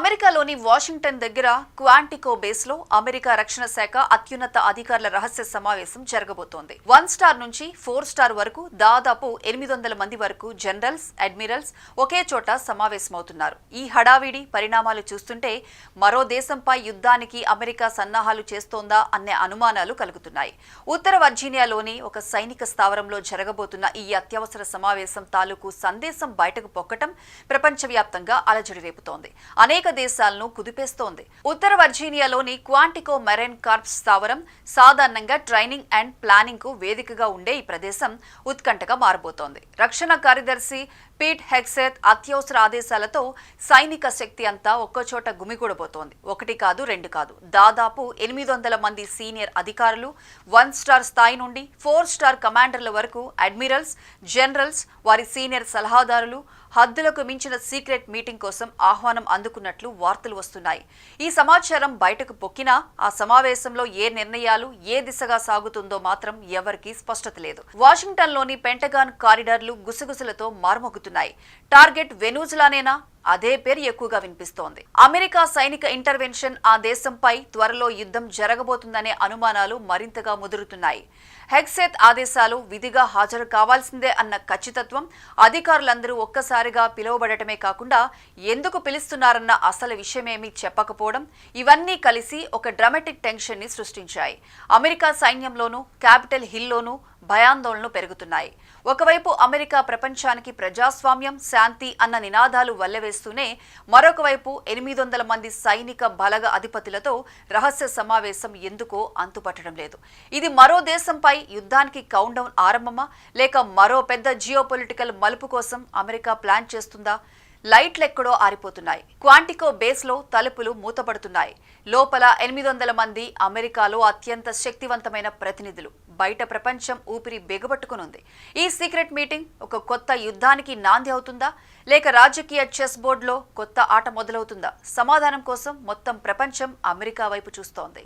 అమెరికాలోని వాషింగ్టన్ దగ్గర క్వాంటికో బేస్లో అమెరికా రక్షణ శాఖ అత్యున్నత అధికారుల రహస్య సమావేశం జరగబోతోంది. 1 స్టార్ నుంచి 4 స్టార్ వరకు దాదాపు 800 మంది వరకు జనరల్స్, అడ్మిరల్స్ ఒకే చోట సమావేశమవుతున్నారు. ఈ హడావిడి పరిణామాలు చూస్తుంటే మరో దేశంపై యుద్ధానికి అమెరికా సన్నాహాలు చేస్తోందా అనే అనుమానాలు కలుగుతున్నాయి. ఉత్తర వర్జీనియాలోని ఒక సైనిక స్థావరంలో జరగబోతున్న ఈ అత్యవసర సమావేశం తాలూకు సందేశం బయటకు పొక్కటం ప్రపంచవ్యాప్తంగా అలజడి రేపుతోంది. అనేక దేశాలను కుదిపేస్తోంది. ఉత్తర వర్జీనియాలోని క్వాంటికో మెరైన్ కార్ప్స్ స్థావరం సాధారణంగా ట్రైనింగ్ అండ్ ప్లానింగ్ కు వేదికగా ఉండే ఈ ప్రదేశం ఉత్కంఠగా మారబోతోంది. రక్షణ కార్యదర్శి పీట్ హెగ్సెత్ అత్యవసర ఆదేశాలతో సైనిక శక్తి అంతా ఒక్కచోట గుమిగూడబోతోంది. 1 కాదు 2 కాదు, దాదాపు 800 మంది సీనియర్ అధికారులు, 1 స్టార్ స్థాయి నుండి 4 స్టార్ కమాండర్ల వరకు అడ్మిరల్స్, జనరల్స్, వారి సీనియర్ సలహాదారులు హద్దులకు మించిన సీక్రెట్ మీటింగ్ కోసం ఆహ్వానం అందుకున్నట్లు వార్తలు వస్తున్నాయి. ఈ సమాచారం బయటకు పొక్కినా ఆ సమావేశంలో ఏ నిర్ణయాలు ఏ దిశగా సాగుతుందో మాత్రం ఎవరికీ స్పష్టత లేదు. వాషింగ్టన్లోని పెంటగాన్ కారిడార్లు గుసగుసలతో మారుమోగుతున్నాయి. టార్గెట్ వెనుజులానేనా? అదే పేరు ఎక్కువగా వినిపిస్తోంది. అమెరికా సైనిక ఇంటర్వెన్షన్ ఆ దేశంపై త్వరలో యుద్ధం జరగబోతుందనే అనుమానాలు మరింతగా ముదురుతున్నాయి. హెగ్సెత్ ఆదేశాలు విధిగా హాజరు కావాల్సిందే అన్న ఖచ్చితత్వం, అధికారులందరూ ఒక్కసారిగా పిలువబడటమే కాకుండా ఎందుకు పిలుస్తున్నారన్న అసలు విషయమేమీ చెప్పకపోవడం, ఇవన్నీ కలిసి ఒక డ్రామాటిక్ టెన్షన్ ని సృష్టించాయి. అమెరికా సైన్యంలోనూ క్యాపిటల్ హిల్లోనూ భయాందోళనలు పెరుగుతున్నాయి. ఒకవైపు అమెరికా ప్రపంచానికి ప్రజాస్వామ్యం, శాంతి అన్న నినాదాలు వల్లవేస్తూనే మరొక వైపు 800 మంది సైనిక బలగ అధిపతులతో రహస్య సమావేశం ఎందుకో అంతుపట్టడం లేదు. ఇది మరో దేశంపై యుద్ధానికి కౌంట్ డౌన్ ఆరంభమా, లేక మరో పెద్ద జియోపొలిటికల్ మలుపు కోసం అమెరికా ప్లాన్ చేస్తుందా? లైట్లెక్కడో ఆరిపోతున్నాయి. క్వాంటికో బేస్లో తలుపులు మూతపడుతున్నాయి. లోపల 800 మంది అమెరికాలో అత్యంత శక్తివంతమైన ప్రతినిధులు. బయట ప్రపంచం ఊపిరి బిగబట్టుకునుంది. ఈ సీక్రెట్ మీటింగ్ ఒక కొత్త యుద్ధానికి నాంది అవుతుందా, లేక రాజకీయ చెస్ బోర్డులో కొత్త ఆట మొదలవుతుందా? సమాధానం కోసం మొత్తం ప్రపంచం అమెరికా వైపు చూస్తోంది.